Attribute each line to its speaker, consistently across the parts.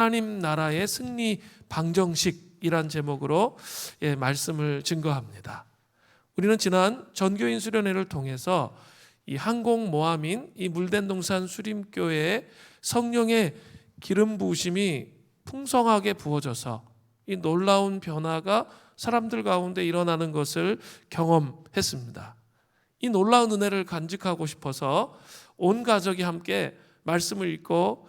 Speaker 1: 하나님 나라의 승리 방정식이란 제목으로 말씀을 증거합니다. 우리는 지난 전교인 수련회를 통해서 이 항공 모함인 이 물된동산 수림교회의 성령의 기름 부으심이 풍성하게 부어져서 이 놀라운 변화가 사람들 가운데 일어나는 것을 경험했습니다. 이 놀라운 은혜를 간직하고 싶어서 온 가족이 함께 말씀을 읽고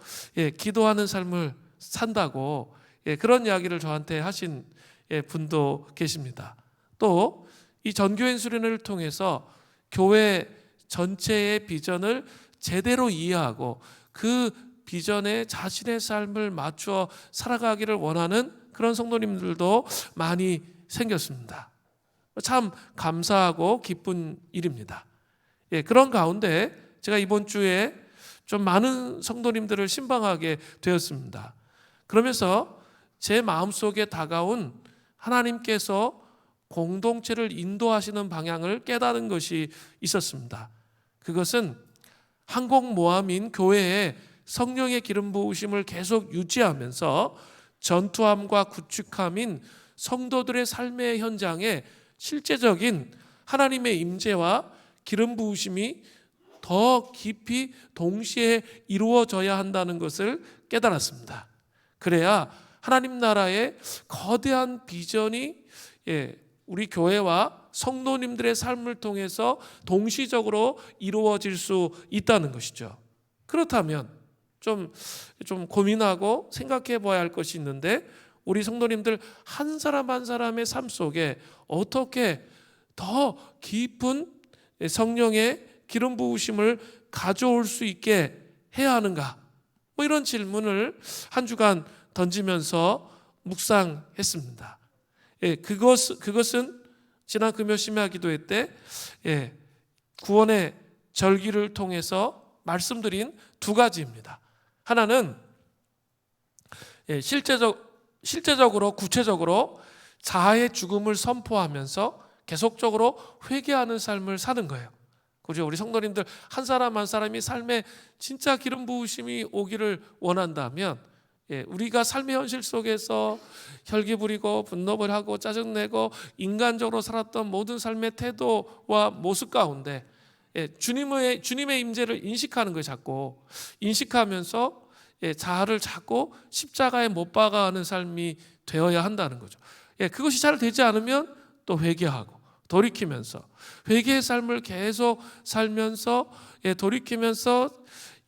Speaker 1: 기도하는 삶을 산다고 그런 이야기를 저한테 하신 분도 계십니다. 또 이 전교인 수련회를 통해서 교회 전체의 비전을 제대로 이해하고 그 비전에 자신의 삶을 맞추어 살아가기를 원하는 그런 성도님들도 많이 생겼습니다. 참 감사하고 기쁜 일입니다. 그런 가운데 제가 이번 주에 좀 많은 성도님들을 신방하게 되었습니다. 그러면서 제 마음속에 다가온 하나님께서 공동체를 인도하시는 방향을 깨달은 것이 있었습니다. 그것은 항공 모함인 교회의 성령의 기름 부으심을 계속 유지하면서 전투함과 구축함인 성도들의 삶의 현장에 실제적인 하나님의 임재와 기름 부으심이 더 깊이 동시에 이루어져야 한다는 것을 깨달았습니다. 그래야 하나님 나라의 거대한 비전이 우리 교회와 성도님들의 삶을 통해서 동시적으로 이루어질 수 있다는 것이죠. 그렇다면 좀 고민하고 생각해 봐야 할 것이 있는데, 우리 성도님들 한 사람 한 사람의 삶 속에 어떻게 더 깊은 성령의 기름 부으심을 가져올 수 있게 해야 하는가? 이런 질문을 한 주간 던지면서 묵상했습니다. 그것은 지난 금요 심야 기도회 때 구원의 절기를 통해서 말씀드린 두 가지입니다. 하나는 실제적으로 구체적으로 자아의 죽음을 선포하면서 계속적으로 회개하는 삶을 사는 거예요. 그죠? 우리 성도님들 한 사람 한 사람이 삶에 진짜 기름 부으심이 오기를 원한다면 우리가 삶의 현실 속에서 혈기 부리고 분노를 짜증내고 인간적으로 살았던 모든 삶의 태도와 모습 가운데 주님의 임재를 인식하는 거예요. 자꾸 인식하면서 자아를 자꾸 십자가에 못 박아가는 삶이 되어야 한다는 거죠. 그것이 잘 되지 않으면 또 회개하고 돌이키면서 회개의 삶을 계속 살면서 돌이키면서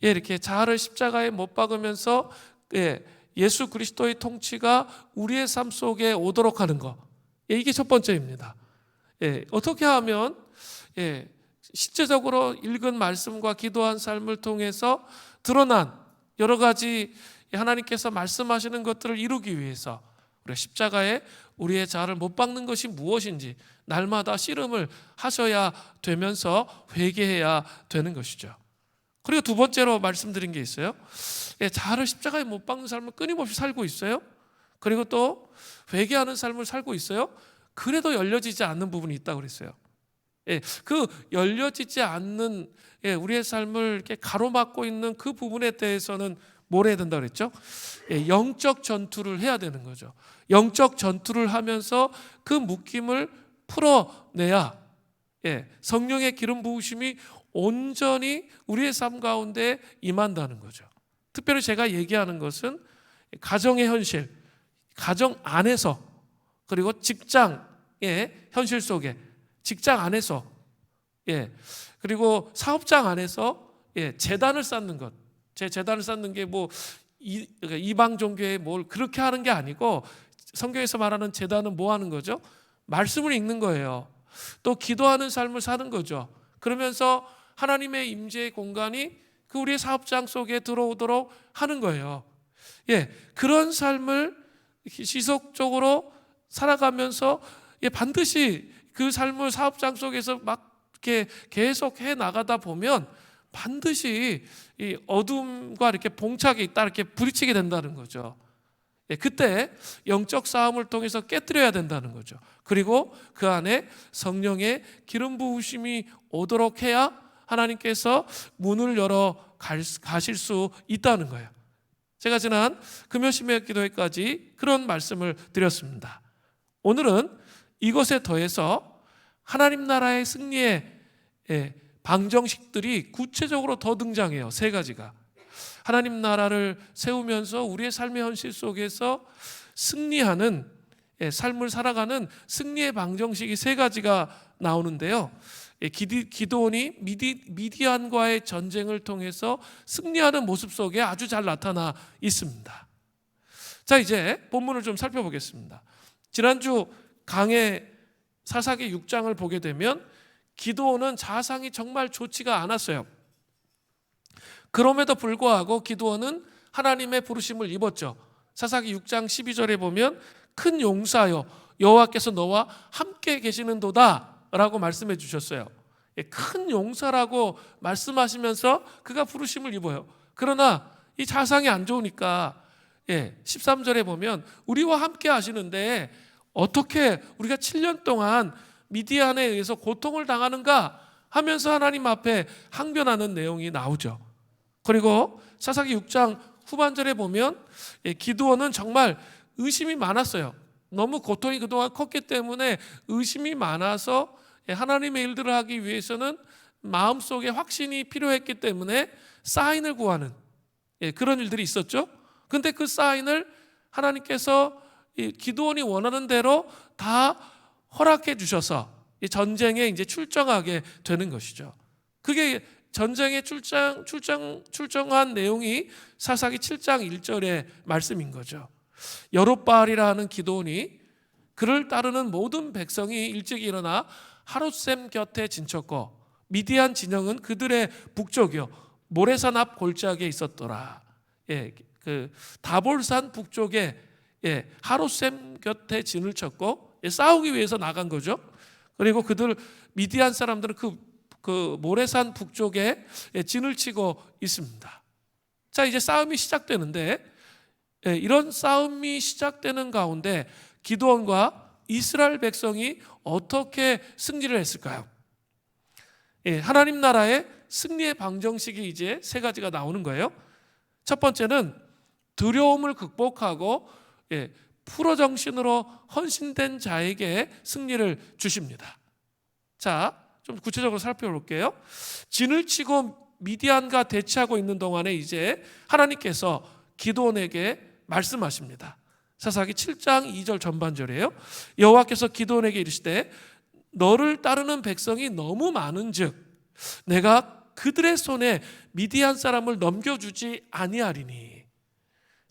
Speaker 1: 이렇게 자아를 십자가에 못 박으면서 예수 그리스도의 통치가 우리의 삶 속에 오도록 하는 것, 이게 첫 번째입니다. 어떻게 하면 실제적으로 읽은 말씀과 기도한 삶을 통해서 드러난 여러 가지 하나님께서 말씀하시는 것들을 이루기 위해서 우리가 십자가에 우리의 자아를 못 박는 것이 무엇인지 날마다 씨름을 하셔야 되면서 회개해야 되는 것이죠. 그리고 두 번째로 말씀드린 게 있어요. 자아를 십자가에 못 박는 삶을 끊임없이 살고 있어요. 그리고 또 회개하는 삶을 살고 있어요. 그래도 열려지지 않는 부분이 있다고 그랬어요. 그 열려지지 않는 우리의 삶을 이렇게 가로막고 있는 그 부분에 대해서는 뭘 해야 된다고 그랬죠? 영적 전투를 해야 되는 거죠. 영적 전투를 하면서 그 묶임을 풀어내야 성령의 기름 부으심이 온전히 우리의 삶 가운데 임한다는 거죠. 특별히 제가 얘기하는 것은 가정의 현실, 가정 안에서, 그리고 직장의 현실 속에, 직장 안에서, 그리고 사업장 안에서 재단을 쌓는 것. 제 재단을 쌓는 게 이방 종교에 뭘 그렇게 하는 게 아니고, 성경에서 말하는 재단은 뭐 하는 거죠? 말씀을 읽는 거예요. 또 기도하는 삶을 사는 거죠. 그러면서 하나님의 임재의 공간이 그 우리의 사업장 속에 들어오도록 하는 거예요. 그런 삶을 지속적으로 살아가면서 반드시 그 삶을 사업장 속에서 막 이렇게 계속 해 나가다 보면 반드시 이 어둠과 이렇게 봉착이 있다, 이렇게 부딪히게 된다는 거죠. 그때 영적 싸움을 통해서 깨뜨려야 된다는 거죠. 그리고 그 안에 성령의 기름 부으심이 오도록 해야 하나님께서 문을 열어 가실 수 있다는 거예요. 제가 지난 금요심의 기도회까지 그런 말씀을 드렸습니다. 오늘은 이것에 더해서 하나님 나라의 승리의 방정식들이 구체적으로 더 등장해요. 세 가지가. 하나님 나라를 세우면서 우리의 삶의 현실 속에서 승리하는 삶을 살아가는 승리의 방정식이 세 가지가 나오는데요. 기드온이 미디안과의 전쟁을 통해서 승리하는 모습 속에 아주 잘 나타나 있습니다. 자, 이제 본문을 좀 살펴보겠습니다. 지난주 강해 사사기 6장을 보게 되면 기드온은 자상이 정말 좋지가 않았어요. 그럼에도 불구하고 기드온은 하나님의 부르심을 입었죠. 사사기 6장 12절에 보면 큰 용사여 여호와께서 너와 함께 계시는도다 라고 말씀해 주셨어요. 큰 용사라고 말씀하시면서 그가 부르심을 입어요. 그러나 이 자상이 안 좋으니까 13절에 보면 우리와 함께 하시는데 어떻게 우리가 7년 동안 미디안에 의해서 고통을 당하는가 하면서 하나님 앞에 항변하는 내용이 나오죠. 그리고 사사기 6장 후반절에 보면 기드온은 정말 의심이 많았어요. 너무 고통이 그동안 컸기 때문에 의심이 많아서 하나님의 일들을 하기 위해서는 마음속에 확신이 필요했기 때문에 사인을 구하는 그런 일들이 있었죠. 근데 그 사인을 하나님께서 기드온이 원하는 대로 다 허락해 주셔서 전쟁에 이제 출정하게 되는 것이죠. 그게 전쟁에 출정한 내용이 사사기 7장 1절의 말씀인 거죠. 여롯바알이라는 기드온이 그를 따르는 모든 백성이 일찍 일어나 하롯셈 곁에 진쳤고 미디안 진영은 그들의 북쪽이요 모레산 앞 골짜기에 있었더라. 그 다볼산 북쪽에 하롯셈 곁에 진을 쳤고 싸우기 위해서 나간 거죠. 그리고 그들 미디안 사람들은 그 모레산 북쪽에 진을 치고 있습니다. 자, 이제 싸움이 시작되는데 이런 싸움이 시작되는 가운데 기드온과 이스라엘 백성이 어떻게 승리를 했을까요? 하나님 나라의 승리의 방정식이 이제 세 가지가 나오는 거예요. 첫 번째는 두려움을 극복하고 풀어 정신으로 헌신된 자에게 승리를 주십니다. 자, 좀 구체적으로 살펴볼게요. 진을 치고 미디안과 대치하고 있는 동안에 이제 하나님께서 기드온에게 말씀하십니다. 사사기 7장 2절 전반절이에요. 여호와께서 기드온에게 이르시되 너를 따르는 백성이 너무 많은즉 내가 그들의 손에 미디안 사람을 넘겨주지 아니하리니.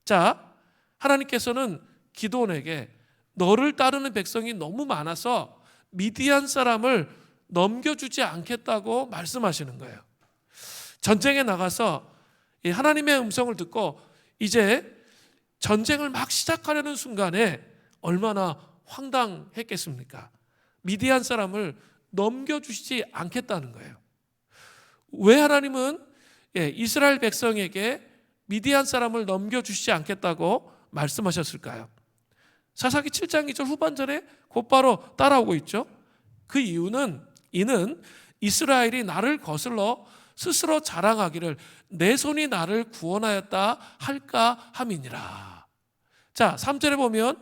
Speaker 1: 자, 하나님께서는 기드온에게 너를 따르는 백성이 너무 많아서 미디안 사람을 넘겨주지 않겠다고 말씀하시는 거예요. 전쟁에 나가서 하나님의 음성을 듣고 이제 전쟁을 막 시작하려는 순간에 얼마나 황당했겠습니까? 미디안 사람을 넘겨주시지 않겠다는 거예요. 왜 하나님은 이스라엘 백성에게 미디안 사람을 넘겨주시지 않겠다고 말씀하셨을까요? 사사기 7장 2절 후반절에 곧바로 따라오고 있죠. 그 이유는 이는 이스라엘이 나를 거슬러 스스로 자랑하기를 내 손이 나를 구원하였다 할까 함이니라. 자, 3절에 보면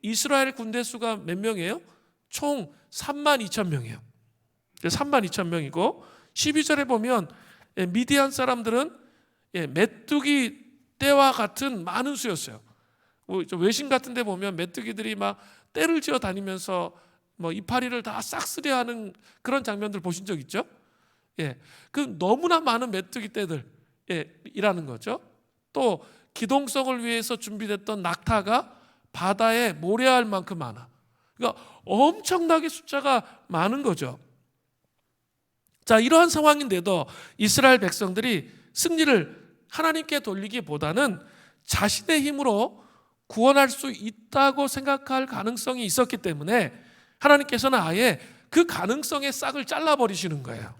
Speaker 1: 이스라엘 군대 수가 몇 명이에요? 총 32,000명이에요. 32,000명이고 12절에 보면 미디안 사람들은 메뚜기 떼와 같은 많은 수였어요. 외신 같은 데 보면 메뚜기들이 막 떼를 지어 다니면서 뭐 이파리를 다 싹쓸이하는 그런 장면들 보신 적 있죠? 그 너무나 많은 메뚜기 떼들이라는 거죠. 또 기동성을 위해서 준비됐던 낙타가 바다에 모래알 만큼 많아. 그러니까 엄청나게 숫자가 많은 거죠. 자, 이러한 상황인데도 이스라엘 백성들이 승리를 하나님께 돌리기보다는 자신의 힘으로 구원할 수 있다고 생각할 가능성이 있었기 때문에 하나님께서는 아예 그 가능성의 싹을 잘라버리시는 거예요.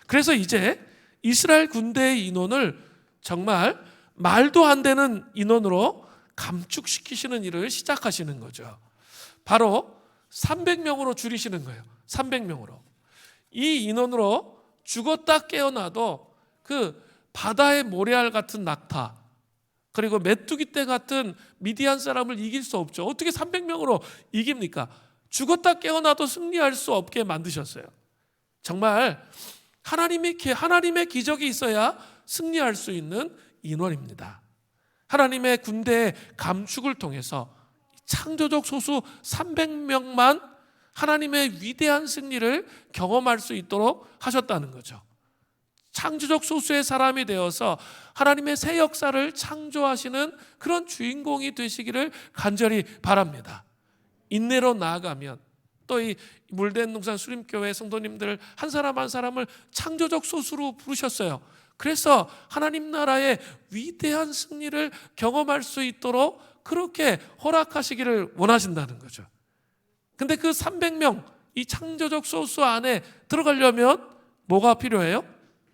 Speaker 1: 그래서 이제 이스라엘 군대의 인원을 정말 말도 안 되는 인원으로 감축시키시는 일을 시작하시는 거죠. 바로 300명으로 줄이시는 거예요. 300명으로. 이 인원으로 죽었다 깨어나도 그 바다의 모래알 같은 낙타, 그리고 메뚜기 떼 같은 미디안 사람을 이길 수 없죠. 어떻게 300명으로 이깁니까? 죽었다 깨어나도 승리할 수 없게 만드셨어요. 정말 하나님의 기적이 있어야 승리할 수 있는 인원입니다. 하나님의 군대의 감축을 통해서 창조적 소수 300명만 하나님의 위대한 승리를 경험할 수 있도록 하셨다는 거죠. 창조적 소수의 사람이 되어서 하나님의 새 역사를 창조하시는 그런 주인공이 되시기를 간절히 바랍니다. 인내로 나아가면 또 이 물된 농산 수림교회 성도님들 한 사람 한 사람을 창조적 소수로 부르셨어요. 그래서 하나님 나라의 위대한 승리를 경험할 수 있도록 그렇게 허락하시기를 원하신다는 거죠. 근데 그 300명 이 창조적 소수 안에 들어가려면 뭐가 필요해요?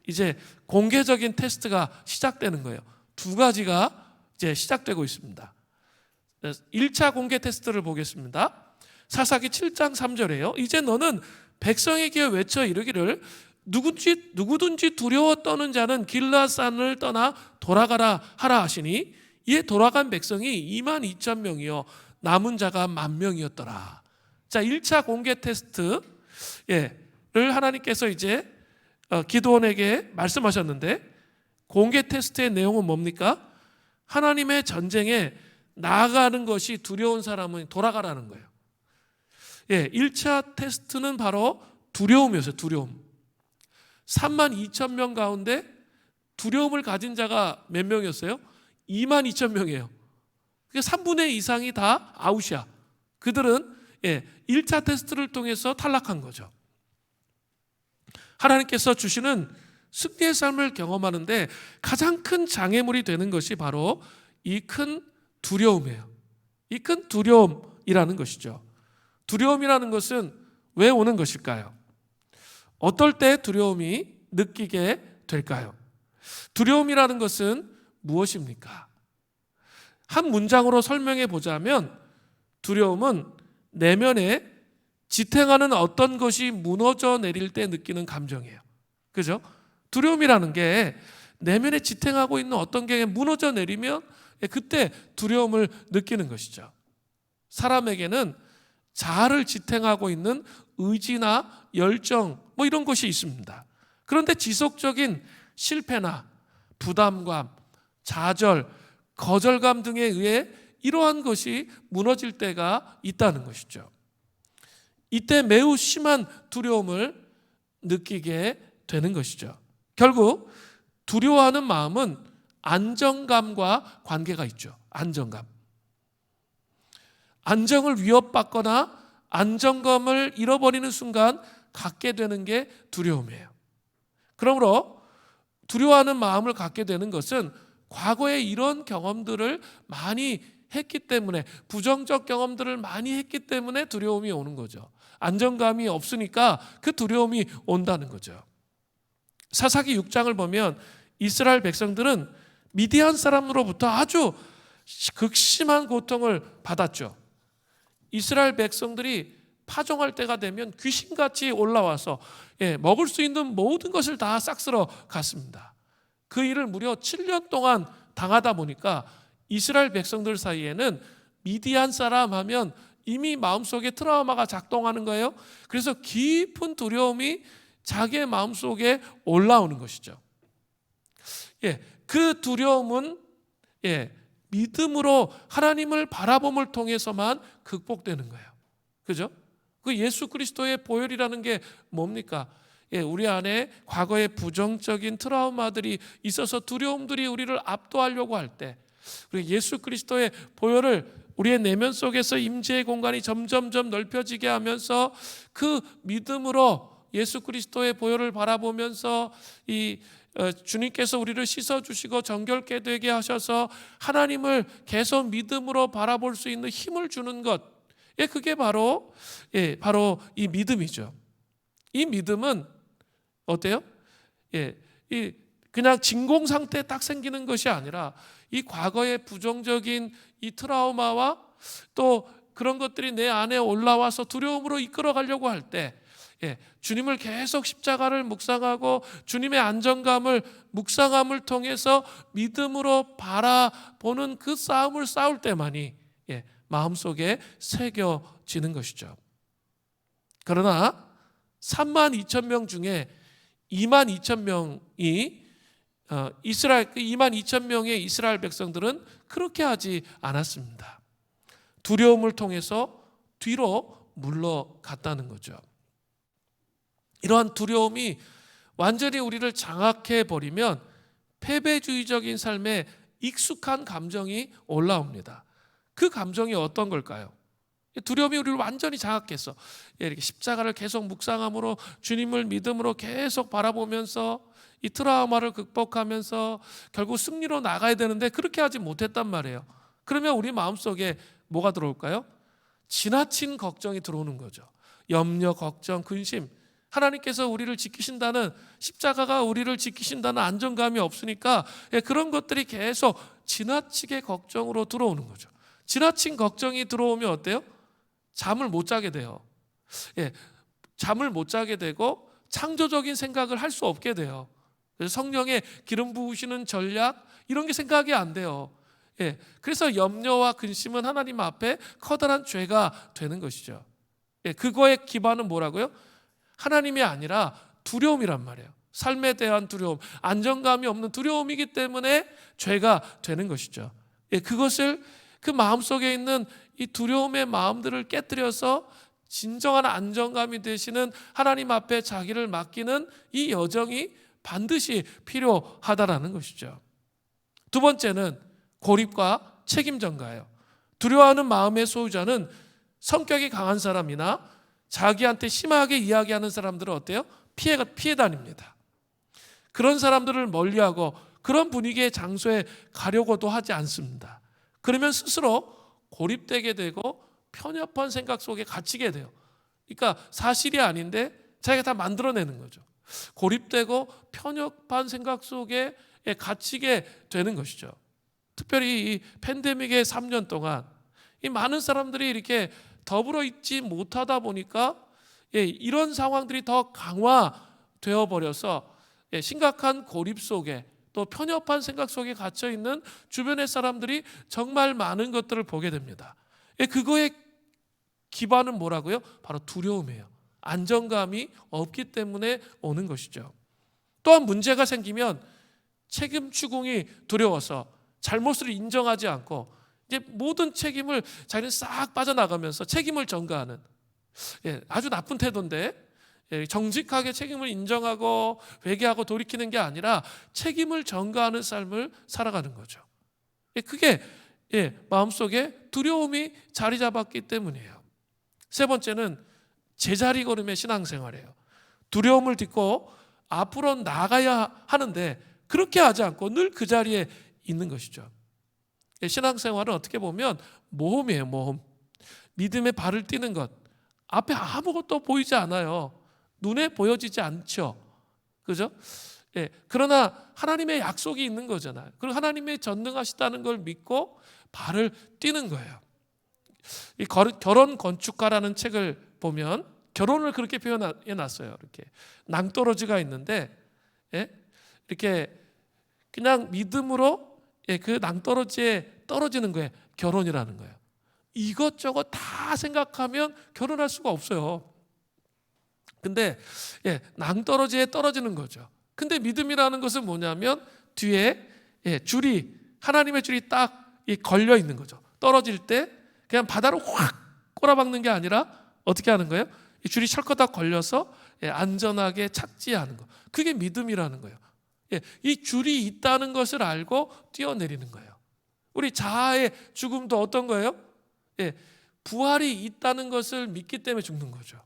Speaker 1: 이제 공개적인 테스트가 시작되는 거예요. 두 가지가 이제 시작되고 있습니다. 1차 공개 테스트를 보겠습니다. 사사기 7장 3절에요. 이제 너는 백성에게 외쳐 이르기를 누구든지 두려워 떠는 자는 길라산을 떠나 돌아가라 하라 하시니 이에 돌아간 백성이 22,000명이요 남은 자가 10,000명이었더라. 자, 1차 공개 테스트를 하나님께서 이제 기드온에게 말씀하셨는데 공개 테스트의 내용은 뭡니까? 하나님의 전쟁에 나아가는 것이 두려운 사람은 돌아가라는 거예요. 1차 테스트는 바로 두려움이었어요. 두려움. 32,000명 가운데 두려움을 가진 자가 몇 명이었어요? 22,000명이에요. 그러니까 3분의 2 이상이 다 아웃이야. 그들은 1차 테스트를 통해서 탈락한 거죠. 하나님께서 주시는 승리의 삶을 경험하는데 가장 큰 장애물이 되는 것이 바로 이 큰 두려움이에요. 이 큰 두려움이라는 것이죠. 두려움이라는 것은 왜 오는 것일까요? 어떨 때 두려움이 느끼게 될까요? 두려움이라는 것은 무엇입니까? 한 문장으로 설명해 보자면 두려움은 내면에 지탱하는 어떤 것이 무너져 내릴 때 느끼는 감정이에요. 그죠? 두려움이라는 게 내면에 지탱하고 있는 어떤 게 무너져 내리면 그때 두려움을 느끼는 것이죠. 사람에게는 자아를 지탱하고 있는 의지나 열정 이런 것이 있습니다. 그런데 지속적인 실패나 부담감, 좌절, 거절감 등에 의해 이러한 것이 무너질 때가 있다는 것이죠. 이때 매우 심한 두려움을 느끼게 되는 것이죠. 결국 두려워하는 마음은 안정감과 관계가 있죠. 안정감. 안정을 위협받거나 안정감을 잃어버리는 순간 갖게 되는 게 두려움이에요. 그러므로 두려워하는 마음을 갖게 되는 것은 과거에 이런 경험들을 많이 했기 때문에, 부정적 경험들을 많이 했기 때문에 두려움이 오는 거죠. 안정감이 없으니까 그 두려움이 온다는 거죠. 사사기 6장을 보면 이스라엘 백성들은 미디안 사람으로부터 아주 극심한 고통을 받았죠. 이스라엘 백성들이 파종할 때가 되면 귀신같이 올라와서 먹을 수 있는 모든 것을 다 싹쓸어 갔습니다. 그 일을 무려 7년 동안 당하다 보니까 이스라엘 백성들 사이에는 미디안 사람 하면 이미 마음속에 트라우마가 작동하는 거예요. 그래서 깊은 두려움이 자기의 마음속에 올라오는 것이죠. 그 두려움은 믿음으로 하나님을 바라봄을 통해서만 극복되는 거예요. 그죠? 그 예수 그리스도의 보혈이라는 게 뭡니까? 우리 안에 과거의 부정적인 트라우마들이 있어서 두려움들이 우리를 압도하려고 할 때 우리 예수 그리스도의 보혈을 우리의 내면 속에서 임재의 공간이 점점점 넓혀지게 하면서 그 믿음으로 예수 그리스도의 보혈을 바라보면서 이 주님께서 우리를 씻어주시고 정결케 되게 하셔서 하나님을 계속 믿음으로 바라볼 수 있는 힘을 주는 것, 그게 바로 이 믿음이죠. 이 믿음은 어때요? 그냥 진공 상태에 딱 생기는 것이 아니라 이 과거의 부정적인 이 트라우마와 또 그런 것들이 내 안에 올라와서 두려움으로 이끌어 가려고 할 때 주님을 계속 십자가를 묵상하고 주님의 안정감을 묵상함을 통해서 믿음으로 바라보는 그 싸움을 싸울 때만이 마음속에 새겨지는 것이죠. 그러나 32,000명 중에 22,000명이 이스라엘 22,000명의 이스라엘 백성들은 그렇게 하지 않았습니다. 두려움을 통해서 뒤로 물러갔다는 거죠. 이러한 두려움이 완전히 우리를 장악해 버리면 패배주의적인 삶에 익숙한 감정이 올라옵니다. 그 감정이 어떤 걸까요? 두려움이 우리를 완전히 장악했어. 이렇게 십자가를 계속 묵상함으로 주님을 믿음으로 계속 바라보면서 이 트라우마를 극복하면서 결국 승리로 나가야 되는데 그렇게 하지 못했단 말이에요. 그러면 우리 마음속에 뭐가 들어올까요? 지나친 걱정이 들어오는 거죠. 염려, 걱정, 근심. 하나님께서 우리를 지키신다는, 십자가가 우리를 지키신다는 안정감이 없으니까 그런 것들이 계속 지나치게 걱정으로 들어오는 거죠. 지나친 걱정이 들어오면 어때요? 잠을 못 자게 돼요. 잠을 못 자게 되고 창조적인 생각을 할 수 없게 돼요. 그래서 성령의 기름 부으시는 전략 이런 게 생각이 안 돼요. 그래서 염려와 근심은 하나님 앞에 커다란 죄가 되는 것이죠. 그거의 기반은 뭐라고요? 하나님이 아니라 두려움이란 말이에요. 삶에 대한 두려움, 안정감이 없는 두려움이기 때문에 죄가 되는 것이죠. 그것을 그 마음속에 있는 이 두려움의 마음들을 깨뜨려서 진정한 안정감이 되시는 하나님 앞에 자기를 맡기는 이 여정이 반드시 필요하다라는 것이죠. 두 번째는 고립과 책임 전가예요. 두려워하는 마음의 소유자는 성격이 강한 사람이나 자기한테 심하게 이야기하는 사람들은 어때요? 피해 다닙니다. 그런 사람들을 멀리하고 그런 분위기의 장소에 가려고도 하지 않습니다. 그러면 스스로 고립되게 되고 편협한 생각 속에 갇히게 돼요. 그러니까 사실이 아닌데 자기가 다 만들어내는 거죠. 고립되고 편협한 생각 속에 갇히게 되는 것이죠. 특별히 이 팬데믹의 3년 동안 이 많은 사람들이 이렇게 더불어 있지 못하다 보니까 이런 상황들이 더 강화되어 버려서 심각한 고립 속에 또 편협한 생각 속에 갇혀 있는 주변의 사람들이 정말 많은 것들을 보게 됩니다. 그거의 기반은 뭐라고요? 바로 두려움이에요. 안정감이 없기 때문에 오는 것이죠. 또한 문제가 생기면 책임 추궁이 두려워서 잘못을 인정하지 않고 이제 모든 책임을 자기는 싹 빠져나가면서 책임을 전가하는 아주 나쁜 태도인데 정직하게 책임을 인정하고 회개하고 돌이키는 게 아니라 책임을 전가하는 삶을 살아가는 거죠. 그게 마음속에 두려움이 자리 잡았기 때문이에요. 세 번째는 제자리 걸음의 신앙생활이에요. 두려움을 딛고 앞으로 나가야 하는데 그렇게 하지 않고 늘 그 자리에 있는 것이죠. 신앙생활은 어떻게 보면 모험이에요. 모험. 믿음의 발을 띄는 것. 앞에 아무것도 보이지 않아요. 눈에 보여지지 않죠. 그죠? 그러나 하나님의 약속이 있는 거잖아요. 그리고 하나님의 전능하시다는 걸 믿고 발을 띄는 거예요. 이 결혼 건축가라는 책을 보면 결혼을 그렇게 표현해 놨어요. 이렇게 낭떠러지가 있는데 이렇게 그냥 믿음으로 그 낭떠러지에 떨어지는 거예요. 결혼이라는 거예요. 이것저것 다 생각하면 결혼할 수가 없어요. 근데 낭떠러지에 떨어지는 거죠. 근데 믿음이라는 것은 뭐냐면 뒤에 줄이 하나님의 줄이 딱 걸려 있는 거죠. 떨어질 때 그냥 바다로 확 꼬라박는 게 아니라 어떻게 하는 거예요? 이 줄이 철커덕 걸려서 안전하게 착지하는 거. 그게 믿음이라는 거예요. 이 줄이 있다는 것을 알고 뛰어내리는 거예요. 우리 자아의 죽음도 어떤 거예요? 부활이 있다는 것을 믿기 때문에 죽는 거죠.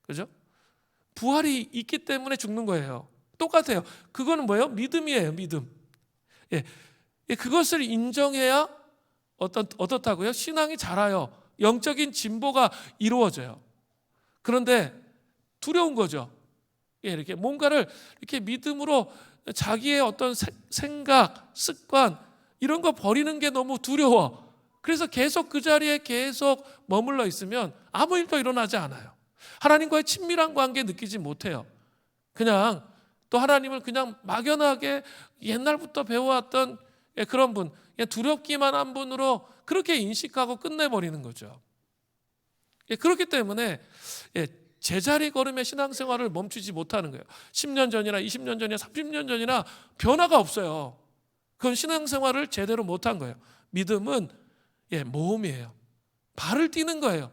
Speaker 1: 그죠? 부활이 있기 때문에 죽는 거예요. 똑같아요. 그거는 뭐예요? 믿음이에요. 믿음. 그것을 인정해야 어떻다고요? 신앙이 자라요. 영적인 진보가 이루어져요. 그런데 두려운 거죠. 이렇게 뭔가를 이렇게 믿음으로 자기의 어떤 생각, 습관 이런 거 버리는 게 너무 두려워. 그래서 계속 그 자리에 계속 머물러 있으면 아무 일도 일어나지 않아요. 하나님과의 친밀한 관계 느끼지 못해요. 그냥 또 하나님을 그냥 막연하게 옛날부터 배워왔던 그런 분, 그냥 두렵기만 한 분으로 그렇게 인식하고 끝내버리는 거죠. 그렇기 때문에 제자리 걸음의 신앙생활을 멈추지 못하는 거예요. 10년 전이나 20년 전이나 30년 전이나 변화가 없어요. 그건 신앙생활을 제대로 못한 거예요. 믿음은 모험이에요. 발을 띄는 거예요.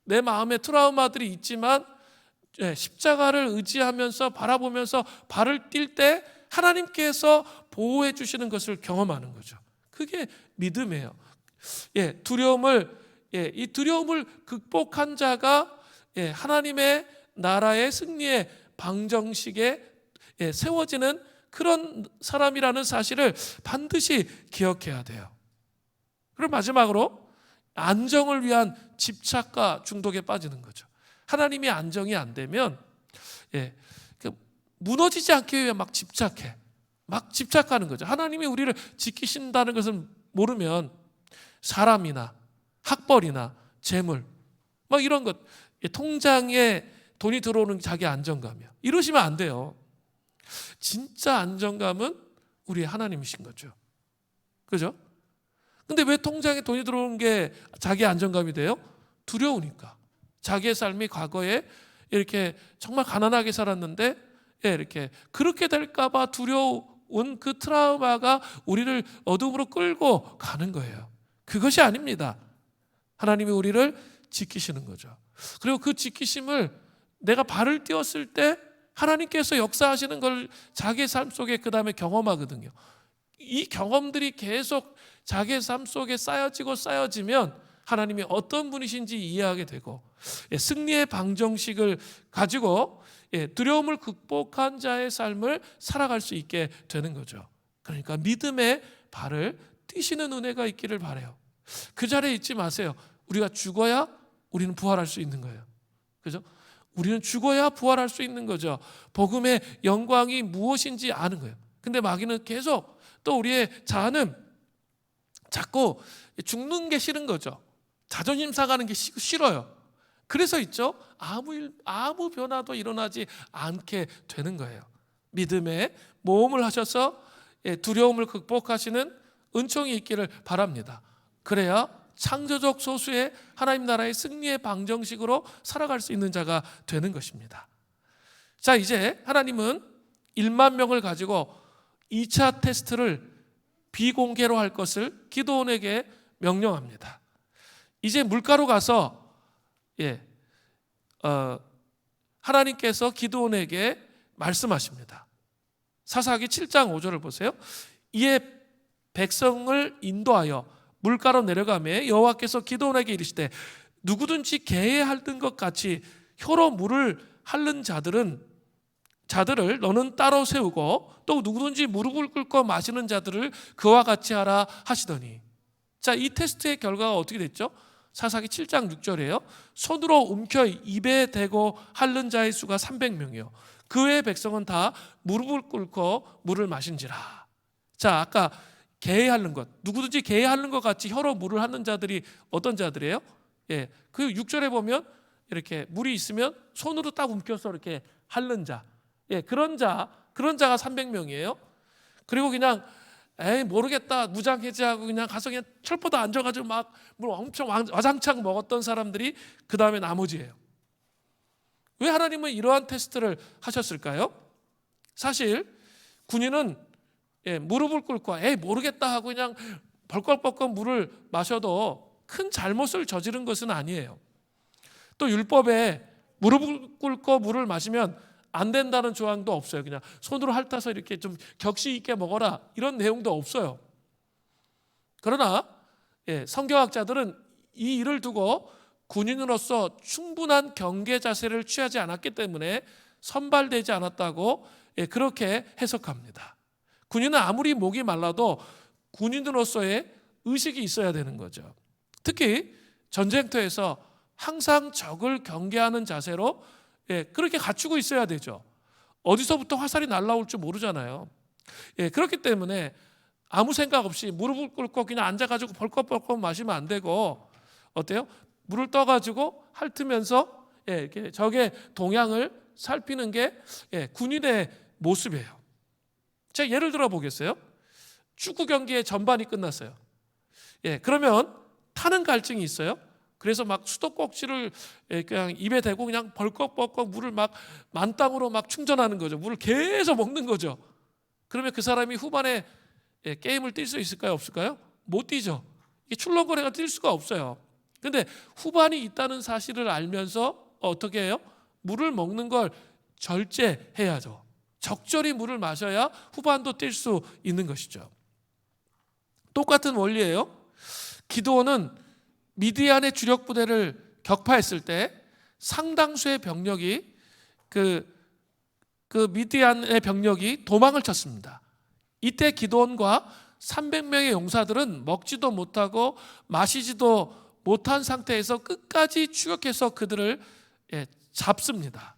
Speaker 1: 내 마음에 트라우마들이 있지만 십자가를 의지하면서 바라보면서 발을 띨 때 하나님께서 보호해 주시는 것을 경험하는 거죠. 그게 믿음이에요. 이 두려움을 극복한 자가 하나님의 나라의 승리의 방정식에 세워지는 그런 사람이라는 사실을 반드시 기억해야 돼요. 그리고 마지막으로 안정을 위한 집착과 중독에 빠지는 거죠. 하나님이 안정이 안 되면 무너지지 않기 위해 막 집착하는 거죠. 하나님이 우리를 지키신다는 것을 모르면 사람이나 학벌이나 재물 막 이런 것, 통장에 돈이 들어오는 자기 안정감이요. 이러시면 안 돼요. 진짜 안정감은 우리 하나님이신 거죠. 그죠? 근데 왜 통장에 돈이 들어오는 게 자기 안정감이 돼요? 두려우니까. 자기의 삶이 과거에 이렇게 정말 가난하게 살았는데 이렇게 그렇게 될까 봐 두려운 그 트라우마가 우리를 어둠으로 끌고 가는 거예요. 그것이 아닙니다. 하나님이 우리를 지키시는 거죠. 그리고 그 지키심을 내가 발을 띄웠을 때 하나님께서 역사하시는 걸 자기의 삶 속에 그 다음에 경험하거든요. 이 경험들이 계속 자기의 삶 속에 쌓여지면 하나님이 어떤 분이신지 이해하게 되고 승리의 방정식을 가지고 두려움을 극복한 자의 삶을 살아갈 수 있게 되는 거죠. 그러니까 믿음의 발을 띄시는 은혜가 있기를 바라요. 그 자리에 있지 마세요. 우리가 죽어야 우리는 부활할 수 있는 거예요. 그죠? 우리는 죽어야 부활할 수 있는 거죠. 복음의 영광이 무엇인지 아는 거예요. 근데 마귀는 계속 또 우리의 자아는 자꾸 죽는 게 싫은 거죠. 자존심 상하는 게 싫어요. 그래서 있죠. 아무 변화도 일어나지 않게 되는 거예요. 믿음의 모험을 하셔서 두려움을 극복하시는 은총이 있기를 바랍니다. 그래야 창조적 소수의 하나님 나라의 승리의 방정식으로 살아갈 수 있는 자가 되는 것입니다. 자, 이제 하나님은 1만 명을 가지고 2차 테스트를 비공개로 할 것을 기드온에게 명령합니다. 이제 물가로 가서 하나님께서 기드온에게 말씀하십니다. 사사기 7장 5절을 보세요. 이에 백성을 인도하여 물가로 내려가매 여호와께서 기드온에게 이르시되 누구든지 개에 핥은 것 같이 혀로 물을 핥는 자들을 너는 따로 세우고 또 누구든지 무릎을 꿇고 마시는 자들을 그와 같이 하라 하시더니, 자, 이 테스트의 결과가 어떻게 됐죠? 사사기 7장 6절이에요. 손으로 움켜 입에 대고 핥는 자의 수가 300명이요 그 외의 백성은 다 무릎을 꿇고 물을 마신지라. 자, 아까 개에 핥는 것, 누구든지 개에 핥는 것 같이 혀로 물을 핥는 자들이 어떤 자들이에요? 그 6절에 보면 이렇게 물이 있으면 손으로 딱 움켜서 이렇게 핥는 자, 그런 자가 300명이에요. 그리고 그냥 모르겠다 무장해제하고 그냥 가서 그냥 철포도 앉아가지고 막 물 엄청 와장창 먹었던 사람들이 그 다음에 나머지예요. 왜 하나님은 이러한 테스트를 하셨을까요? 사실 군인은 무릎을 꿇고 모르겠다 하고 그냥 벌컥벌컥 물을 마셔도 큰 잘못을 저지른 것은 아니에요. 또 율법에 무릎을 꿇고 물을 마시면 안 된다는 조항도 없어요. 그냥 손으로 핥아서 이렇게 좀 격시 있게 먹어라 이런 내용도 없어요. 그러나 성경학자들은 이 일을 두고 군인으로서 충분한 경계 자세를 취하지 않았기 때문에 선발되지 않았다고 그렇게 해석합니다. 군인은 아무리 목이 말라도 군인으로서의 의식이 있어야 되는 거죠. 특히 전쟁터에서 항상 적을 경계하는 자세로 그렇게 갖추고 있어야 되죠. 어디서부터 화살이 날라올 줄 모르잖아요. 그렇기 때문에 아무 생각 없이 무릎을 꿇고 그냥 앉아가지고 벌컥벌컥 마시면 안 되고 어때요? 물을 떠가지고 핥으면서 이렇게 적의 동향을 살피는 게 군인의 모습이에요. 제가 예를 들어 보겠어요. 축구 경기의 전반이 끝났어요. 그러면 타는 갈증이 있어요. 그래서 막 수도꼭지를 그냥 입에 대고 그냥 벌컥벌컥 물을 막 만땅으로 막 충전하는 거죠. 물을 계속 먹는 거죠. 그러면 그 사람이 후반에 게임을 뛸 수 있을까요? 없을까요? 못 뛰죠. 이게 출렁거려가 뛸 수가 없어요. 근데 후반이 있다는 사실을 알면서 어떻게 해요? 물을 먹는 걸 절제해야죠. 적절히 물을 마셔야 후반도 뛸 수 있는 것이죠. 똑같은 원리예요. 기드온은 미디안의 주력 부대를 격파했을 때 상당수의 병력이 그 미디안의 병력이 도망을 쳤습니다. 이때 기드온과 300명의 용사들은 먹지도 못하고 마시지도 못한 상태에서 끝까지 추격해서 그들을 잡습니다.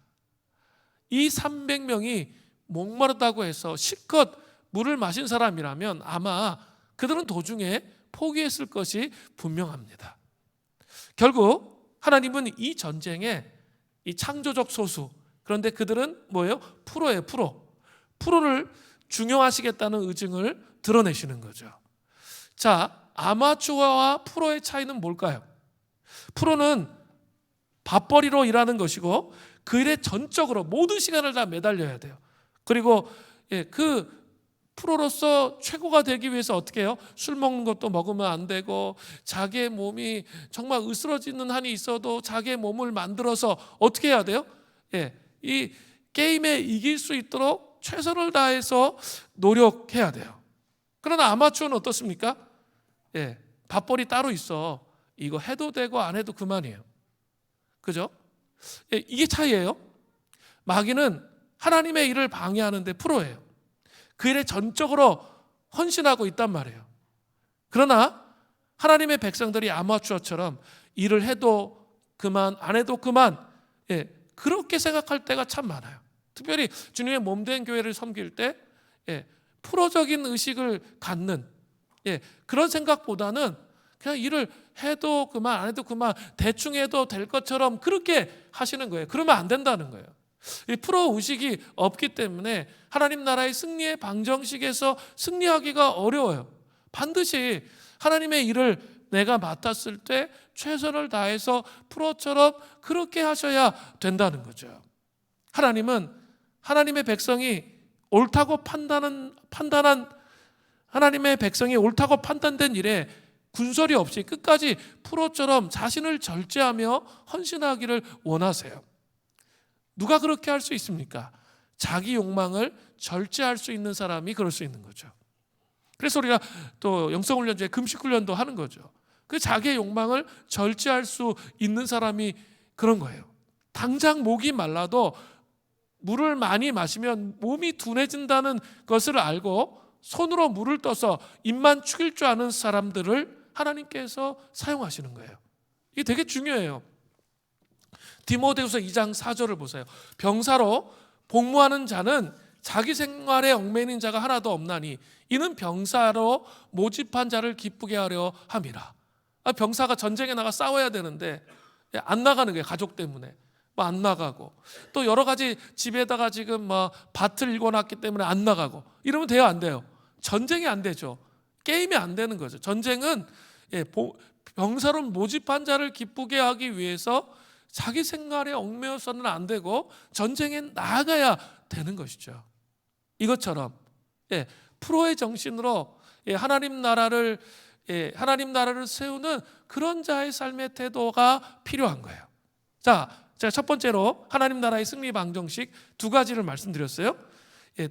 Speaker 1: 이 300명이 목마르다고 해서 실컷 물을 마신 사람이라면 아마 그들은 도중에 포기했을 것이 분명합니다. 결국 하나님은 이 전쟁에 이 창조적 소수, 그런데 그들은 뭐예요? 프로예요. 프로를 중용하시겠다는 의증을 드러내시는 거죠. 자, 아마추어와 프로의 차이는 뭘까요? 프로는 밥벌이로 일하는 것이고 그 일에 전적으로 모든 시간을 다 매달려야 돼요. 그리고 그 프로로서 최고가 되기 위해서 어떻게 해요? 술 먹는 것도 먹으면 안 되고 자기의 몸이 정말 으스러지는 한이 있어도 자기의 몸을 만들어서 어떻게 해야 돼요? 이 게임에 이길 수 있도록 최선을 다해서 노력해야 돼요. 그러나 아마추어는 어떻습니까? 밥벌이 따로 있어. 이거 해도 되고 안 해도 그만이에요. 그죠? 이게 차이예요. 마귀는 하나님의 일을 방해하는데 프로예요. 그 일에 전적으로 헌신하고 있단 말이에요. 그러나 하나님의 백성들이 아마추어처럼 일을 해도 그만, 안 해도 그만, 그렇게 생각할 때가 참 많아요. 특별히 주님의 몸된 교회를 섬길 때 프로적인 의식을 갖는 그런 생각보다는 그냥 일을 해도 그만, 안 해도 그만, 대충 해도 될 것처럼 그렇게 하시는 거예요. 그러면 안 된다는 거예요. 이 프로 의식이 없기 때문에 하나님 나라의 승리의 방정식에서 승리하기가 어려워요. 반드시 하나님의 일을 내가 맡았을 때 최선을 다해서 프로처럼 그렇게 하셔야 된다는 거죠. 하나님은 하나님의 백성이 옳다고 판단한 하나님의 백성이 옳다고 판단된 일에 군소리 없이 끝까지 프로처럼 자신을 절제하며 헌신하기를 원하세요. 누가 그렇게 할 수 있습니까? 자기 욕망을 절제할 수 있는 사람이 그럴 수 있는 거죠. 그래서 우리가 또 영성훈련 중에 금식훈련도 하는 거죠. 그 자기의 욕망을 절제할 수 있는 사람이 그런 거예요. 당장 목이 말라도 물을 많이 마시면 몸이 둔해진다는 것을 알고 손으로 물을 떠서 입만 축일 줄 아는 사람들을 하나님께서 사용하시는 거예요. 이게 되게 중요해요. 디모데후서 2장 4절을 보세요. 병사로 복무하는 자는 자기 생활에 얽매이는 자가 하나도 없나니 이는 병사로 모집한 자를 기쁘게 하려 함이라. 병사가 전쟁에 나가 싸워야 되는데 안 나가는 거예요. 가족 때문에 안 나가고, 또 여러 가지 집에다가 지금 밭을 일궈놨기 때문에 안 나가고 이러면 돼요? 안 돼요? 전쟁이 안 되죠. 게임이 안 되는 거죠. 전쟁은 병사로 모집한 자를 기쁘게 하기 위해서 자기 생활에 얽매여서는 안 되고 전쟁에 나아가야 되는 것이죠. 이것처럼 프로의 정신으로 하나님 나라를 세우는 그런 자의 삶의 태도가 필요한 거예요. 자, 제가 첫 번째로 하나님 나라의 승리 방정식 두 가지를 말씀드렸어요.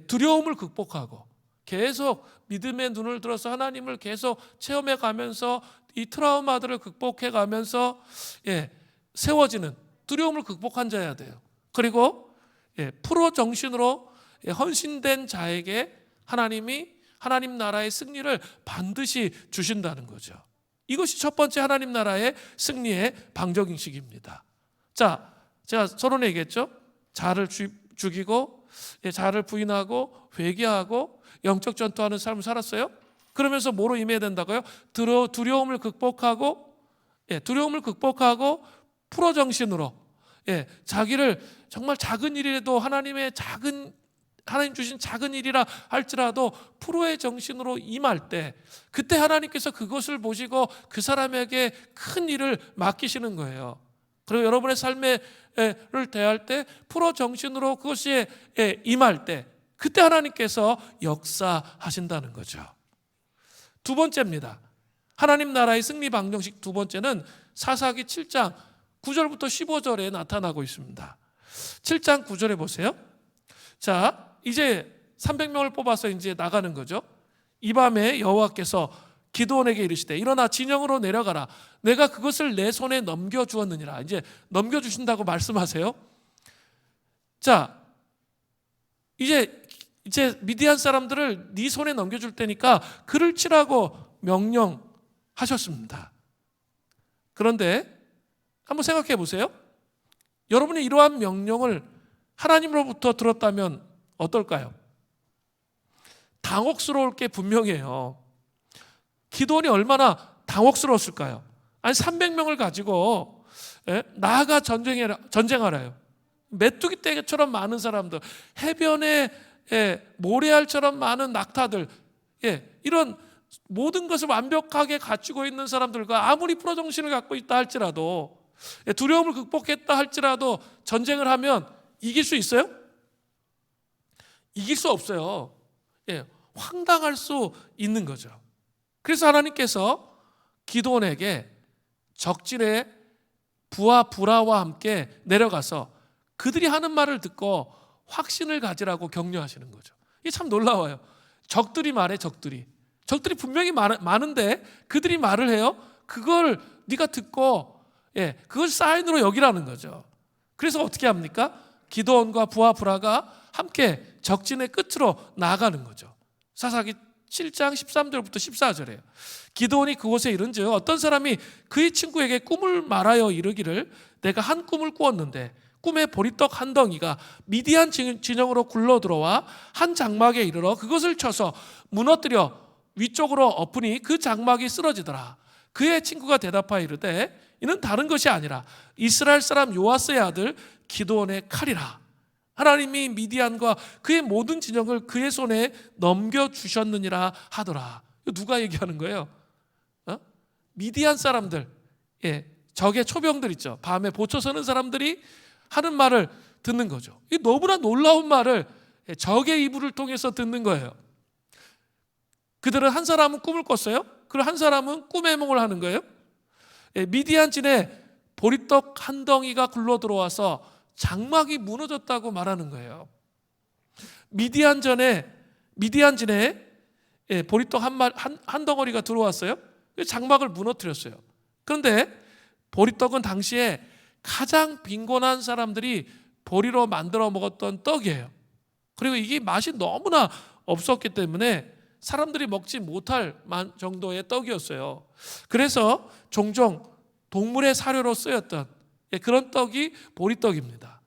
Speaker 1: 두려움을 극복하고 계속 믿음의 눈을 들어서 하나님을 계속 체험해 가면서 이 트라우마들을 극복해 가면서 세워지는 두려움을 극복한 자여야 돼요. 그리고 프로 정신으로 헌신된 자에게 하나님이 하나님 나라의 승리를 반드시 주신다는 거죠. 이것이 첫 번째 하나님 나라의 승리의 방정식입니다. 자, 제가 서론에 얘기했죠. 자아를 죽이고 자아를 부인하고 회개하고 영적 전투하는 삶을 살았어요. 그러면서 뭐로 임해야 된다고요? 두려움을 극복하고 프로 정신으로 자기를 정말 작은 일이라도 하나님 주신 작은 일이라 할지라도 프로의 정신으로 임할 때, 그때 하나님께서 그것을 보시고 그 사람에게 큰 일을 맡기시는 거예요. 그리고 여러분의 삶을 대할 때 프로 정신으로 그것에 임할 때, 그때 하나님께서 역사하신다는 거죠. 두 번째입니다. 하나님 나라의 승리 방정식 두 번째는 사사기 7장 9절부터 15절에 나타나고 있습니다. 7장 9절에 보세요. 자, 이제 300명을 뽑아서 이제 나가는 거죠. 이 밤에 여호와께서 기드온에게 이르시되 일어나 진영으로 내려가라. 내가 그것을 내 손에 넘겨주었느니라. 이제 넘겨주신다고 말씀하세요. 자, 이제 미디안 사람들을 네 손에 넘겨줄 테니까 그를 치라고 명령하셨습니다. 그런데 한번 생각해 보세요. 여러분이 이러한 명령을 하나님으로부터 들었다면 어떨까요? 당혹스러울 게 분명해요. 기드온이 얼마나 당혹스러웠을까요? 아니 300명을 가지고 나아가 전쟁하라요. 메뚜기 떼처럼 많은 사람들, 해변에 모래알처럼 많은 낙타들, 이런 모든 것을 완벽하게 갖추고 있는 사람들과 아무리 프로 정신을 갖고 있다 할지라도, 두려움을 극복했다 할지라도 전쟁을 하면 이길 수 있어요? 이길 수 없어요. 황당할 수 있는 거죠. 그래서 하나님께서 기드온에게 적진의 부하 부라와 함께 내려가서 그들이 하는 말을 듣고 확신을 가지라고 격려하시는 거죠. 이게 참 놀라워요. 적들이 말해. 적들이 분명히 많은데 그들이 말을 해요. 그걸 네가 듣고 그걸 사인으로 여기라는 거죠. 그래서 어떻게 합니까? 기드온과 부하 부라가 함께 적진의 끝으로 나아가는 거죠. 사사기 7장 13절부터 14절이에요. 기드온이 그곳에 이른즉 어떤 사람이 그의 친구에게 꿈을 말하여 이르기를 내가 한 꿈을 꾸었는데 꿈에 보리떡 한 덩이가 미디안 진영으로 굴러들어와 한 장막에 이르러 그것을 쳐서 무너뜨려 위쪽으로 엎으니 그 장막이 쓰러지더라. 그의 친구가 대답하여 이르되 이는 다른 것이 아니라 이스라엘 사람 요아스의 아들 기드온의 칼이라. 하나님이 미디안과 그의 모든 진영을 그의 손에 넘겨주셨느니라 하더라. 이거 누가 얘기하는 거예요? 미디안 사람들, 적의 초병들 있죠. 밤에 보초 서는 사람들이 하는 말을 듣는 거죠. 이 너무나 놀라운 말을 적의 이불을 통해서 듣는 거예요. 그들은 한 사람은 꿈을 꿨어요. 그리고 한 사람은 꿈의梦을 하는 거예요. 미디안 진에 보리떡 한 덩이가 굴러 들어와서 장막이 무너졌다고 말하는 거예요. 미디안 진에 보리떡 한 덩어리가 들어왔어요. 장막을 무너뜨렸어요. 그런데 보리떡은 당시에 가장 빈곤한 사람들이 보리로 만들어 먹었던 떡이에요. 그리고 이게 맛이 너무나 없었기 때문에 사람들이 먹지 못할 정도의 떡이었어요. 그래서 종종 동물의 사료로 쓰였던 그런 떡이 보리떡입니다.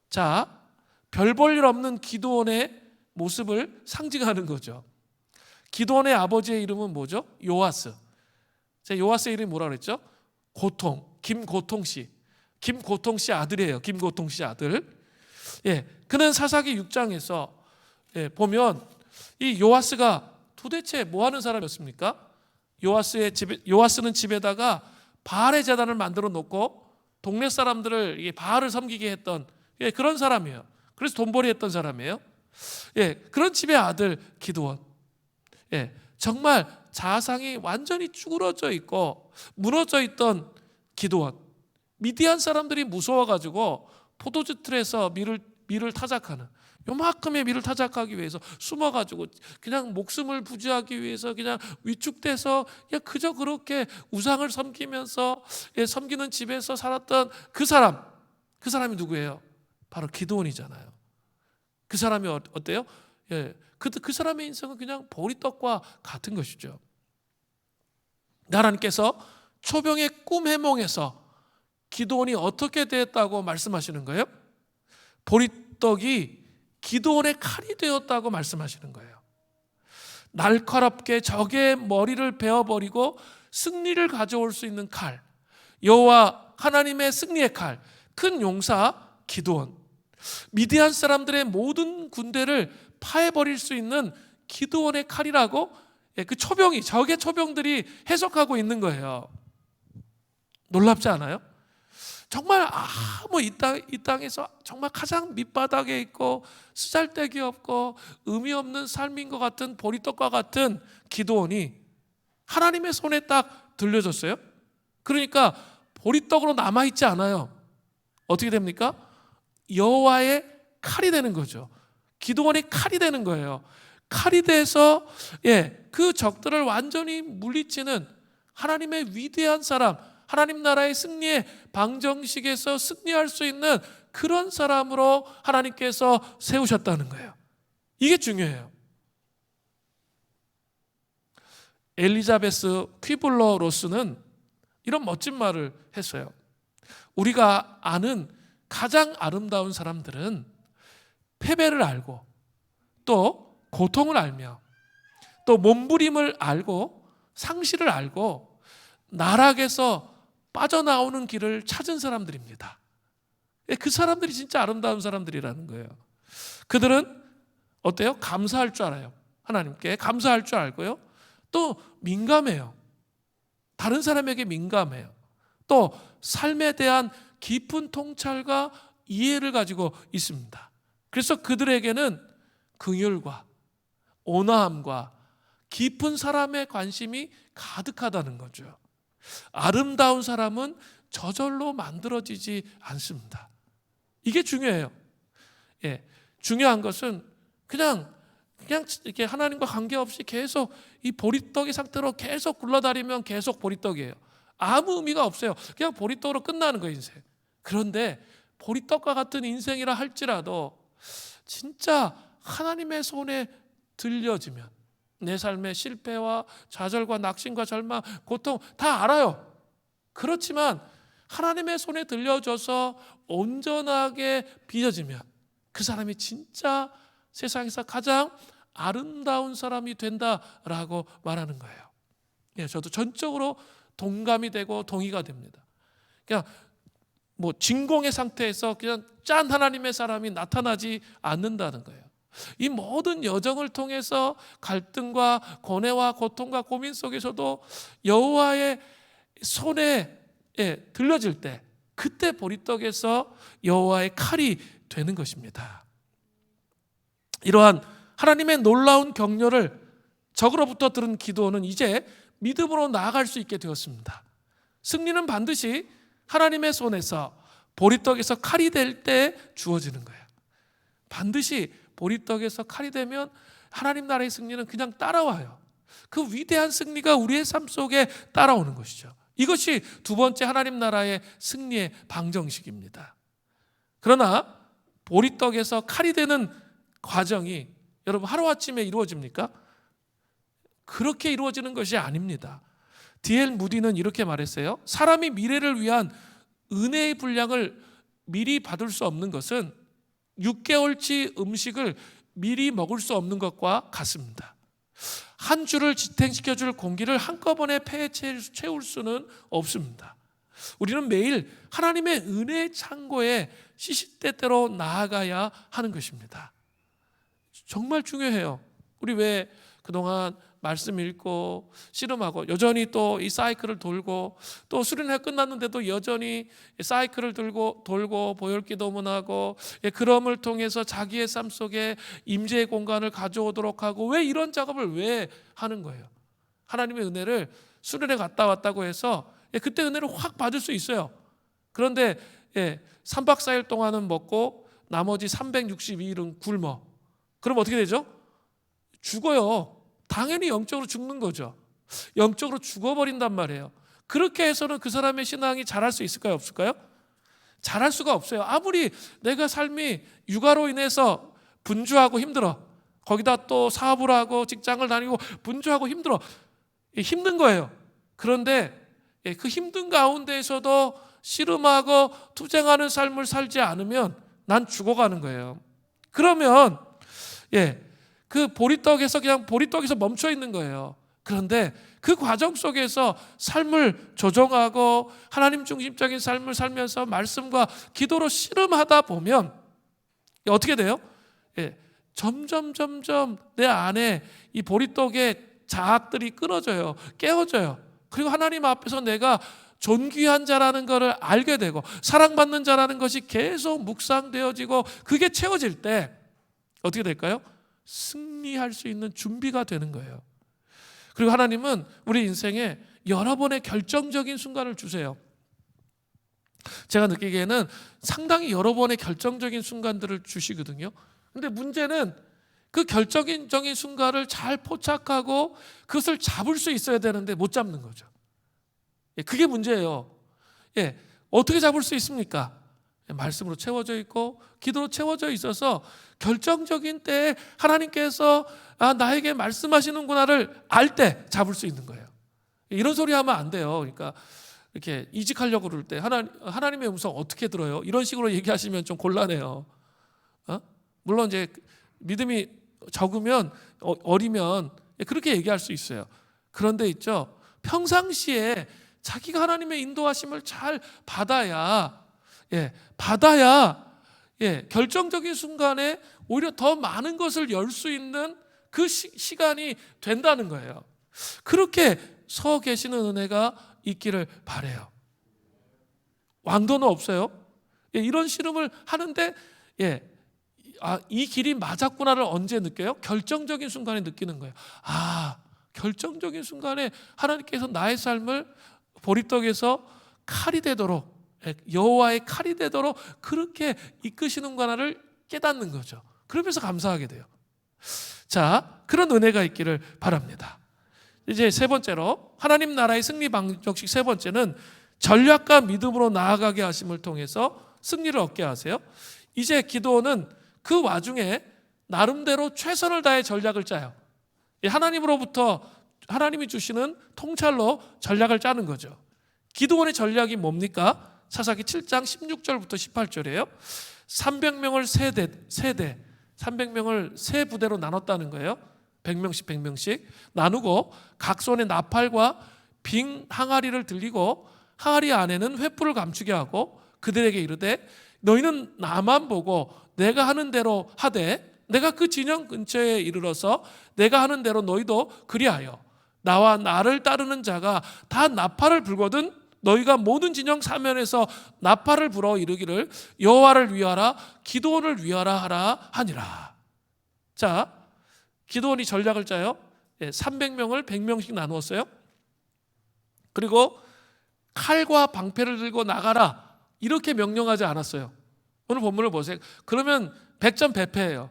Speaker 1: 자, 별 볼 일 없는 기드온의 모습을 상징하는 거죠. 기드온의 아버지의 이름은 뭐죠? 요아스. 요아스의 이름이 뭐라 그랬죠? 김고통 씨 아들이에요. 김고통 씨 아들. 그는 사사기 6장에서 보면 이 요아스가 도대체 뭐 하는 사람이었습니까? 요아스는 집에다가 바알의 제단을 만들어 놓고 동네 사람들을 바알을 섬기게 했던 그런 사람이에요. 그래서 돈벌이 했던 사람이에요. 그런 집의 아들 기드온. 정말 자상이 완전히 쭈그러져 있고 무너져 있던 기드온. 미디안 사람들이 무서워가지고 포도주 틀에서 밀을 타작하는, 요만큼의 밀을 타작하기 위해서 숨어가지고 그냥 목숨을 부지하기 위해서 그냥 위축돼서 그냥 그저 그렇게 우상을 섬기면서 섬기는 집에서 살았던 그 사람이 누구예요? 바로 기드온이잖아요. 그 사람이 어때요? 그 사람의 인생은 그냥 보리떡과 같은 것이죠. 하나님께서 초병의 꿈 해몽에서 기드온이 어떻게 되었다고 말씀하시는 거예요? 보리떡이 기드온의 칼이 되었다고 말씀하시는 거예요. 날카롭게 적의 머리를 베어버리고 승리를 가져올 수 있는 칼, 여호와 하나님의 승리의 칼, 큰 용사 기드온, 미디안 사람들의 모든 군대를 파해버릴 수 있는 기드온의 칼이라고 그 초병이, 적의 초병들이 해석하고 있는 거예요. 놀랍지 않아요? 정말 이 땅에서 정말 가장 밑바닥에 있고 쓰잘데기 없고 의미 없는 삶인 것 같은 보리떡과 같은 기드온이 하나님의 손에 딱 들려줬어요. 그러니까 보리떡으로 남아있지 않아요. 어떻게 됩니까? 여호와의 칼이 되는 거죠. 기드온이 칼이 되는 거예요. 칼이 돼서 그 적들을 완전히 물리치는 하나님의 위대한 사람, 하나님 나라의 승리의 방정식에서 승리할 수 있는 그런 사람으로 하나님께서 세우셨다는 거예요. 이게 중요해요. 엘리자베스 퀴블러 로스는 이런 멋진 말을 했어요. 우리가 아는 가장 아름다운 사람들은 패배를 알고 또 고통을 알며 또 몸부림을 알고 상실을 알고 나락에서 빠져나오는 길을 찾은 사람들입니다. 그 사람들이 진짜 아름다운 사람들이라는 거예요. 그들은 어때요? 감사할 줄 알아요. 하나님께 감사할 줄 알고요. 또 민감해요. 다른 사람에게 민감해요. 또 삶에 대한 깊은 통찰과 이해를 가지고 있습니다. 그래서 그들에게는 긍휼과 온화함과 깊은 사람의 관심이 가득하다는 거죠. 아름다운 사람은 저절로 만들어지지 않습니다. 이게 중요해요. 중요한 것은 그냥 이렇게 하나님과 관계없이 계속 이 보리떡의 상태로 계속 굴러다니면 계속 보리떡이에요. 아무 의미가 없어요. 그냥 보리떡으로 끝나는 거예요, 인생. 그런데 보리떡과 같은 인생이라 할지라도 진짜 하나님의 손에 들려지면 내 삶의 실패와 좌절과 낙심과 절망, 고통 다 알아요. 그렇지만 하나님의 손에 들려줘서 온전하게 빚어지면 그 사람이 진짜 세상에서 가장 아름다운 사람이 된다라고 말하는 거예요. 저도 전적으로 동감이 되고 동의가 됩니다. 그냥 진공의 상태에서 그냥 짠 하나님의 사람이 나타나지 않는다는 거예요. 이 모든 여정을 통해서 갈등과 고뇌와 고통과 고민 속에서도 여호와의 손에 들려질 때 그때 보리떡에서 여호와의 칼이 되는 것입니다. 이러한 하나님의 놀라운 격려를 적으로부터 들은 기드온은 이제 믿음으로 나아갈 수 있게 되었습니다. 승리는 반드시 하나님의 손에서 보리떡에서 칼이 될 때 주어지는 거예요. 반드시 보리떡에서 칼이 되면 하나님 나라의 승리는 그냥 따라와요. 그 위대한 승리가 우리의 삶 속에 따라오는 것이죠. 이것이 두 번째 하나님 나라의 승리의 방정식입니다. 그러나 보리떡에서 칼이 되는 과정이 여러분 하루아침에 이루어집니까? 그렇게 이루어지는 것이 아닙니다. D.L. 무디는 이렇게 말했어요. 사람이 미래를 위한 은혜의 분량을 미리 받을 수 없는 것은 6개월치 음식을 미리 먹을 수 없는 것과 같습니다. 한 주를 지탱시켜줄 공기를 한꺼번에 폐에 채울 수는 없습니다. 우리는 매일 하나님의 은혜의 창고에 시시때때로 나아가야 하는 것입니다. 정말 중요해요. 우리 왜 그동안 말씀 읽고 씨름하고 여전히 또 이 사이클을 돌고 또 수련회 끝났는데도 여전히 사이클을 돌고 보혈기도문 하고 그럼을 통해서 자기의 삶 속에 임재의 공간을 가져오도록 하고 왜 이런 작업을 왜 하는 거예요? 하나님의 은혜를 수련회 갔다 왔다고 해서 그때 은혜를 확 받을 수 있어요. 그런데 3박 4일 동안은 먹고 나머지 362일은 굶어. 그럼 어떻게 되죠? 죽어요. 당연히 영적으로 죽는 거죠. 영적으로 죽어버린단 말이에요. 그렇게 해서는 그 사람의 신앙이 자랄 수 있을까요? 없을까요? 자랄 수가 없어요. 아무리 내가 삶이 육아로 인해서 분주하고 힘들어. 거기다 또 사업을 하고 직장을 다니고 분주하고 힘들어. 힘든 거예요. 그런데 그 힘든 가운데에서도 씨름하고 투쟁하는 삶을 살지 않으면 난 죽어가는 거예요. 그러면 그 보리떡에서 그냥 보리떡에서 멈춰 있는 거예요. 그런데 그 과정 속에서 삶을 조정하고 하나님 중심적인 삶을 살면서 말씀과 기도로 씨름하다 보면 어떻게 돼요? 점점 내 안에 이 보릿독의 자악들이 끊어져요. 깨어져요. 그리고 하나님 앞에서 내가 존귀한 자라는 것을 알게 되고 사랑받는 자라는 것이 계속 묵상되어지고 그게 채워질 때 어떻게 될까요? 승리할 수 있는 준비가 되는 거예요. 그리고 하나님은 우리 인생에 여러 번의 결정적인 순간을 주세요. 제가 느끼기에는 상당히 여러 번의 결정적인 순간들을 주시거든요. 근데 문제는 그 결정적인 순간을 잘 포착하고 그것을 잡을 수 있어야 되는데 못 잡는 거죠. 그게 문제예요. 어떻게 잡을 수 있습니까? 말씀으로 채워져 있고 기도로 채워져 있어서 결정적인 때에 하나님께서 나에게 말씀하시는구나를 알 때 잡을 수 있는 거예요. 이런 소리 하면 안 돼요. 그러니까 이렇게 이직하려고 그럴 때 하나님의 음성 어떻게 들어요? 이런 식으로 얘기하시면 좀 곤란해요. 물론 이제 믿음이 적으면 어리면 그렇게 얘기할 수 있어요. 그런데 있죠, 평상시에 자기가 하나님의 인도하심을 잘 받아야 결정적인 순간에 오히려 더 많은 것을 열 수 있는 그 시간이 된다는 거예요. 그렇게 서 계시는 은혜가 있기를 바라요. 왕도는 없어요. 이런 씨름을 하는데 이 길이 맞았구나를 언제 느껴요? 결정적인 순간에 느끼는 거예요. 결정적인 순간에 하나님께서 나의 삶을 보릿독에서 칼이 되도록, 여호와의 칼이 되도록 그렇게 이끄시는구나를 깨닫는 거죠. 그러면서 감사하게 돼요. 자, 그런 은혜가 있기를 바랍니다. 이제 세 번째로 하나님 나라의 승리 방정식 세 번째는 전략과 믿음으로 나아가게 하심을 통해서 승리를 얻게 하세요. 이제 기도는 그 와중에 나름대로 최선을 다해 전략을 짜요. 하나님으로부터 하나님이 주시는 통찰로 전략을 짜는 거죠. 기도원의 전략이 뭡니까? 사사기 7장 16절부터 18절이에요. 300명을 세대 300명을 세 부대로 나눴다는 거예요. 100명씩 나누고 각 손에 나팔과 빙 항아리를 들리고 항아리 안에는 횃불을 감추게 하고 그들에게 이르되 너희는 나만 보고 내가 하는 대로 하되 내가 그 진영 근처에 이르러서 내가 하는 대로 너희도 그리하여 나와 나를 따르는 자가 다 나팔을 불거든 너희가 모든 진영 사면에서 나팔을 불어 이르기를 여호와를 위하라 기도원을 위하라 하라 하니라. 자, 기도원이 전략을 짜요. 300명을 100명씩 나누었어요. 그리고 칼과 방패를 들고 나가라 이렇게 명령하지 않았어요. 오늘 본문을 보세요. 그러면 100점 배패예요.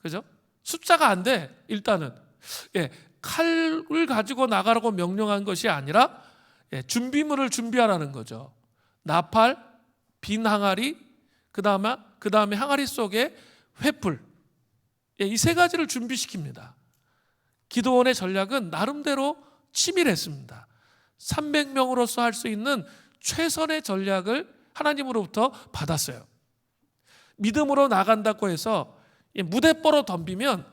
Speaker 1: 그죠? 숫자가 안 돼. 일단은 칼을 가지고 나가라고 명령한 것이 아니라 준비물을 준비하라는 거죠. 나팔, 빈 항아리, 그 다음에 항아리 속에 횃불. 이 세 가지를 준비시킵니다. 기도원의 전략은 나름대로 치밀했습니다. 300명으로서 할 수 있는 최선의 전략을 하나님으로부터 받았어요. 믿음으로 나간다고 해서 무대뽀로 덤비면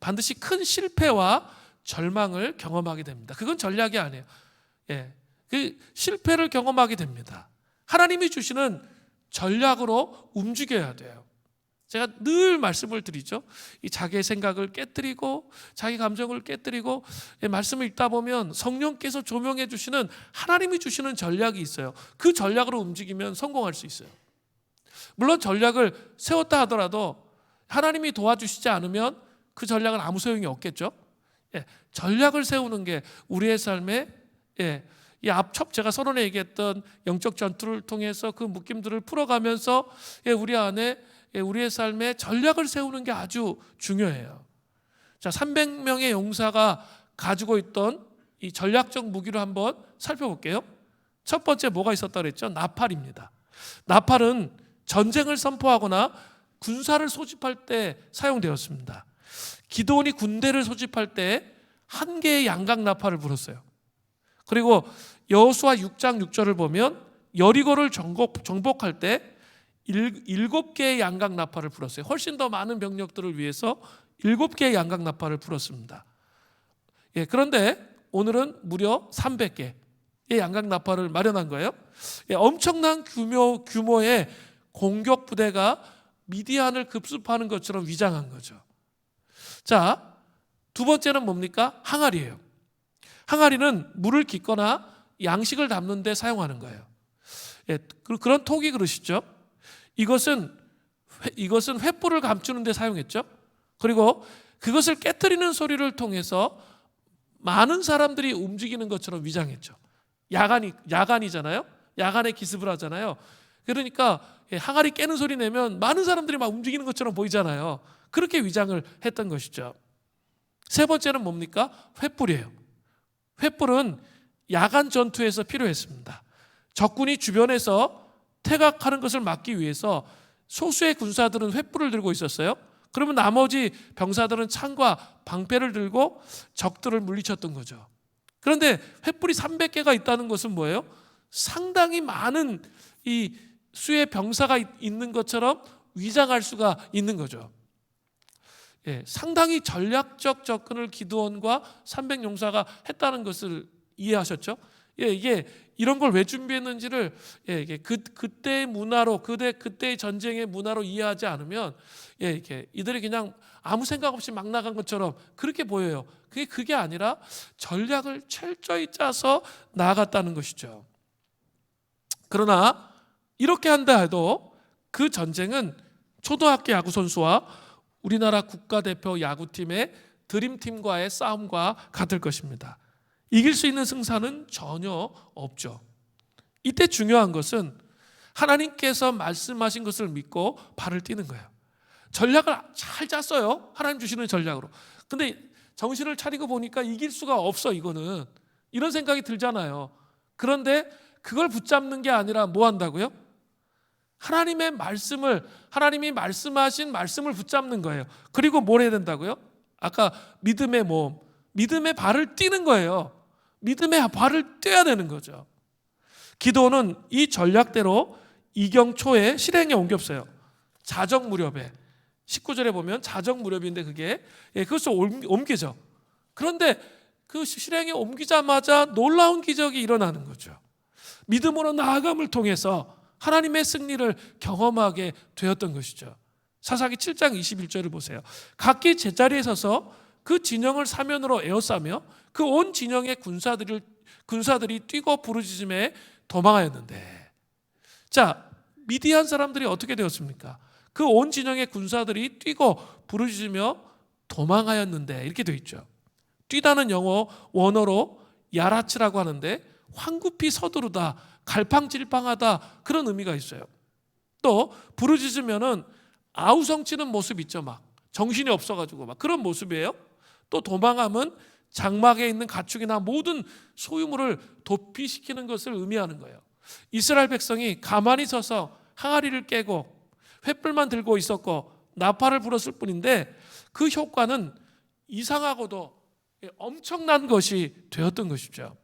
Speaker 1: 반드시 큰 실패와 절망을 경험하게 됩니다. 그건 전략이 아니에요. 그 실패를 경험하게 됩니다. 하나님이 주시는 전략으로 움직여야 돼요. 제가 늘 말씀을 드리죠. 이 자기의 생각을 깨뜨리고 자기 감정을 깨뜨리고 말씀을 읽다 보면 성령께서 조명해 주시는 하나님이 주시는 전략이 있어요. 그 전략으로 움직이면 성공할 수 있어요. 물론 전략을 세웠다 하더라도 하나님이 도와주시지 않으면 그 전략은 아무 소용이 없겠죠. 전략을 세우는 게 우리의 삶에 이 앞첫 제가 서론에 얘기했던 영적 전투를 통해서 그 묶임들을 풀어가면서 우리 안에 우리의 삶에 전략을 세우는 게 아주 중요해요. 자, 300명의 용사가 가지고 있던 이 전략적 무기를 한번 살펴볼게요. 첫 번째 뭐가 있었다 그랬죠? 나팔입니다. 나팔은 전쟁을 선포하거나 군사를 소집할 때 사용되었습니다. 기드온이 군대를 소집할 때 한 개의 양각 나팔을 불었어요. 그리고 여호수아 6장 6절을 보면 여리고를 정복할 때 7개의 양각 나팔을 불었어요. 훨씬 더 많은 병력들을 위해서 7개의 양각 나팔을 불었습니다. 그런데 오늘은 무려 300개의 양각 나팔을 마련한 거예요. 엄청난 규모의 공격 부대가 미디안을 급습하는 것처럼 위장한 거죠. 자, 두 번째는 뭡니까? 항아리예요. 항아리는 물을 깃거나 양식을 담는 데 사용하는 거예요. 그런 토기 그릇이죠. 이것은 횃불을 감추는 데 사용했죠. 그리고 그것을 깨트리는 소리를 통해서 많은 사람들이 움직이는 것처럼 위장했죠. 야간이잖아요. 야간에 기습을 하잖아요. 그러니까 항아리 깨는 소리 내면 많은 사람들이 막 움직이는 것처럼 보이잖아요. 그렇게 위장을 했던 것이죠. 세 번째는 뭡니까? 횃불이에요. 횃불은 야간 전투에서 필요했습니다. 적군이 주변에서 태각하는 것을 막기 위해서 소수의 군사들은 횃불을 들고 있었어요. 그러면 나머지 병사들은 창과 방패를 들고 적들을 물리쳤던 거죠. 그런데 횃불이 300개가 있다는 것은 뭐예요? 상당히 많은 이 수의 병사가 있는 것처럼 위장할 수가 있는 거죠. 상당히 전략적 접근을 기드온과 300용사가 했다는 것을 이해하셨죠? 이게 이런 걸 왜 준비했는지를 그때의 문화로 그때의 전쟁의 문화로 이해하지 않으면 이들이 그냥 아무 생각 없이 막 나간 것처럼 그렇게 보여요. 그게 아니라 전략을 철저히 짜서 나아갔다는 것이죠. 그러나 이렇게 한다 해도 그 전쟁은 초등학교 야구 선수와 우리나라 국가대표 야구팀의 드림팀과의 싸움과 같을 것입니다. 이길 수 있는 승산은 전혀 없죠. 이때 중요한 것은 하나님께서 말씀하신 것을 믿고 발을 뛰는 거예요. 전략을 잘 짰어요. 하나님 주시는 전략으로. 근데 정신을 차리고 보니까 이길 수가 없어, 이거는. 이런 생각이 들잖아요. 그런데 그걸 붙잡는 게 아니라 뭐 한다고요? 하나님의 말씀을, 하나님이 말씀하신 말씀을 붙잡는 거예요. 그리고 뭘 해야 된다고요? 아까 믿음의 모험, 믿음의 발을 뛰는 거예요. 믿음의 발을 뛰어야 되는 거죠. 기도는 이 전략대로 이경 초에 실행에 옮겼어요. 자정 무렵에 19절에 보면 자정 무렵인데 그것을 옮기죠. 그런데 그 실행에 옮기자마자 놀라운 기적이 일어나는 거죠. 믿음으로 나아감을 통해서 하나님의 승리를 경험하게 되었던 것이죠. 사사기 7장 21절을 보세요. 각기 제자리에 서서 그 진영을 사면으로 에워싸며 그 온 진영의 군사들이 뛰고 부르짖음에 도망하였는데, 자, 미디안 사람들이 어떻게 되었습니까? 그 온 진영의 군사들이 뛰고 부르짖으며 도망하였는데 이렇게 되어 있죠. 뛰다는 영어 원어로 야라츠라고 하는데 황급히 서두르다, 갈팡질팡하다 그런 의미가 있어요. 또 부르짖으면은 아우성치는 모습 있죠. 막 정신이 없어가지고 막 그런 모습이에요. 또 도망함은 장막에 있는 가축이나 모든 소유물을 도피시키는 것을 의미하는 거예요. 이스라엘 백성이 가만히 서서 항아리를 깨고 횃불만 들고 있었고 나팔을 불었을 뿐인데 그 효과는 이상하고도 엄청난 것이 되었던 것이죠.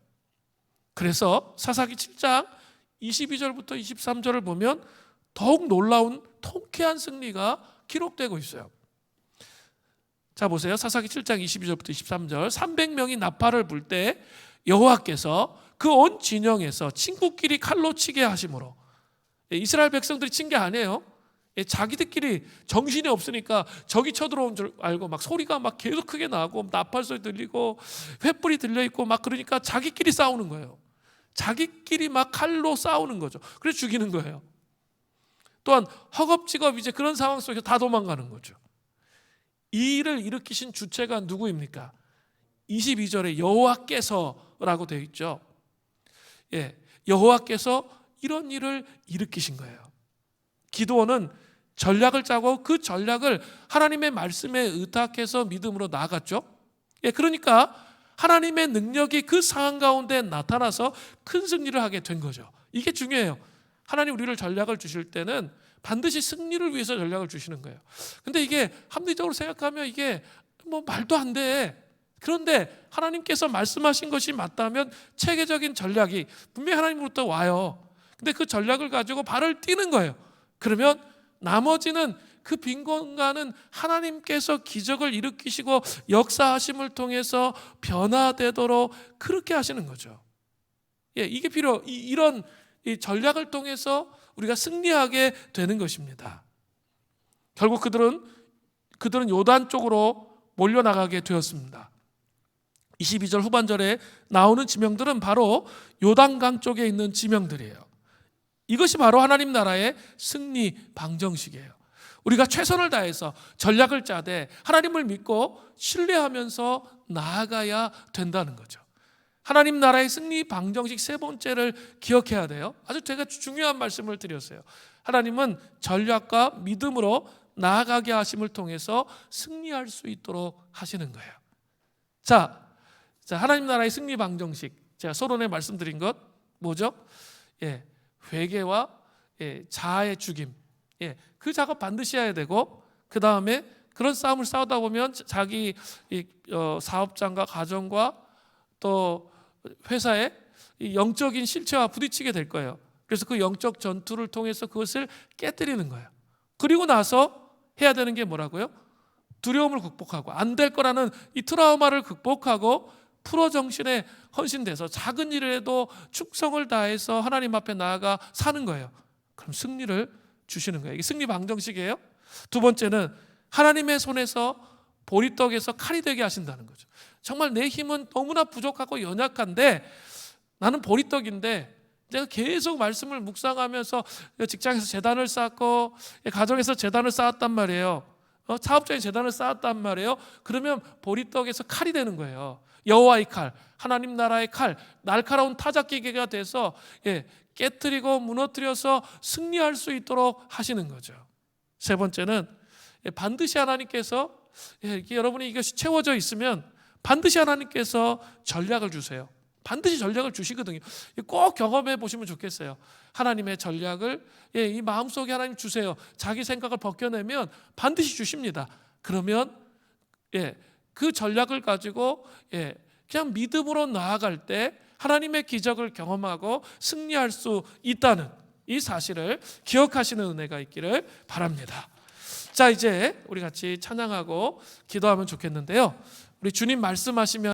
Speaker 1: 그래서 사사기 7장 22절부터 23절을 보면 더욱 놀라운 통쾌한 승리가 기록되고 있어요. 자, 보세요. 사사기 7장 22절부터 23절. 300명이 나팔을 불 때 여호와께서 그 온 진영에서 친구끼리 칼로 치게 하심으로, 이스라엘 백성들이 친 게 아니에요. 자기들끼리 정신이 없으니까 적이 쳐들어온 줄 알고 막 소리가 막 계속 크게 나고 나팔 소리 들리고 횃불이 들려 있고 막 그러니까 자기끼리 싸우는 거예요. 자기끼리 막 칼로 싸우는 거죠. 그래서 죽이는 거예요. 또한 허겁지겁 이제 그런 상황 속에서 다 도망가는 거죠. 이 일을 일으키신 주체가 누구입니까? 22절에 여호와께서라고 되어 있죠. 여호와께서 이런 일을 일으키신 거예요. 기드온은 전략을 짜고 그 전략을 하나님의 말씀에 의탁해서 믿음으로 나아갔죠. 그러니까 하나님의 능력이 그 상황 가운데 나타나서 큰 승리를 하게 된 거죠. 이게 중요해요. 하나님 우리를 전략을 주실 때는 반드시 승리를 위해서 전략을 주시는 거예요. 근데 이게 합리적으로 생각하면 이게 뭐 말도 안 돼. 그런데 하나님께서 말씀하신 것이 맞다면 체계적인 전략이 분명히 하나님으로부터 와요. 근데 그 전략을 가지고 발을 뛰는 거예요. 그러면 나머지는 그 빈 공간은 하나님께서 기적을 일으키시고 역사하심을 통해서 변화되도록 그렇게 하시는 거죠. 이게 이런 이 전략을 통해서 우리가 승리하게 되는 것입니다. 결국 그들은 요단 쪽으로 몰려나가게 되었습니다. 22절 후반절에 나오는 지명들은 바로 요단강 쪽에 있는 지명들이에요. 이것이 바로 하나님 나라의 승리 방정식이에요. 우리가 최선을 다해서 전략을 짜되 하나님을 믿고 신뢰하면서 나아가야 된다는 거죠. 하나님 나라의 승리 방정식 세 번째를 기억해야 돼요. 아주 제가 중요한 말씀을 드렸어요. 하나님은 전략과 믿음으로 나아가게 하심을 통해서 승리할 수 있도록 하시는 거예요. 자, 하나님 나라의 승리 방정식, 제가 서론에 말씀드린 것 뭐죠? 회개와 자아의 죽임, 그 작업 반드시 해야 되고, 그 다음에 그런 싸움을 싸우다 보면 자기 사업장과 가정과 또 회사의 영적인 실체와 부딪히게 될 거예요. 그래서 그 영적 전투를 통해서 그것을 깨뜨리는 거예요. 그리고 나서 해야 되는 게 뭐라고요? 두려움을 극복하고 안 될 거라는 이 트라우마를 극복하고 프로 정신에 헌신돼서 작은 일에도 충성을 다해서 하나님 앞에 나아가 사는 거예요. 그럼 승리를 주시는 거예요. 이게 승리 방정식이에요. 두 번째는 하나님의 손에서 보리떡에서 칼이 되게 하신다는 거죠. 정말 내 힘은 너무나 부족하고 연약한데 나는 보리떡인데 내가 계속 말씀을 묵상하면서 직장에서 재단을 쌓고 가정에서 재단을 쌓았단 말이에요. 사업장에 재단을 쌓았단 말이에요. 그러면 보리떡에서 칼이 되는 거예요. 여호와의 칼, 하나님 나라의 칼, 날카로운 타작기계가 돼서 깨뜨리고 무너뜨려서 승리할 수 있도록 하시는 거죠. 세 번째는 반드시 하나님께서 여러분이 이것이 채워져 있으면 반드시 하나님께서 전략을 주세요. 반드시 전략을 주시거든요. 꼭 경험해 보시면 좋겠어요. 하나님의 전략을 이 마음속에 하나님 주세요. 자기 생각을 벗겨내면 반드시 주십니다. 그러면 그 전략을 가지고 그냥 믿음으로 나아갈 때 하나님의 기적을 경험하고 승리할 수 있다는 이 사실을 기억하시는 은혜가 있기를 바랍니다. 자, 이제 우리 같이 찬양하고 기도하면 좋겠는데요. 우리 주님 말씀하시면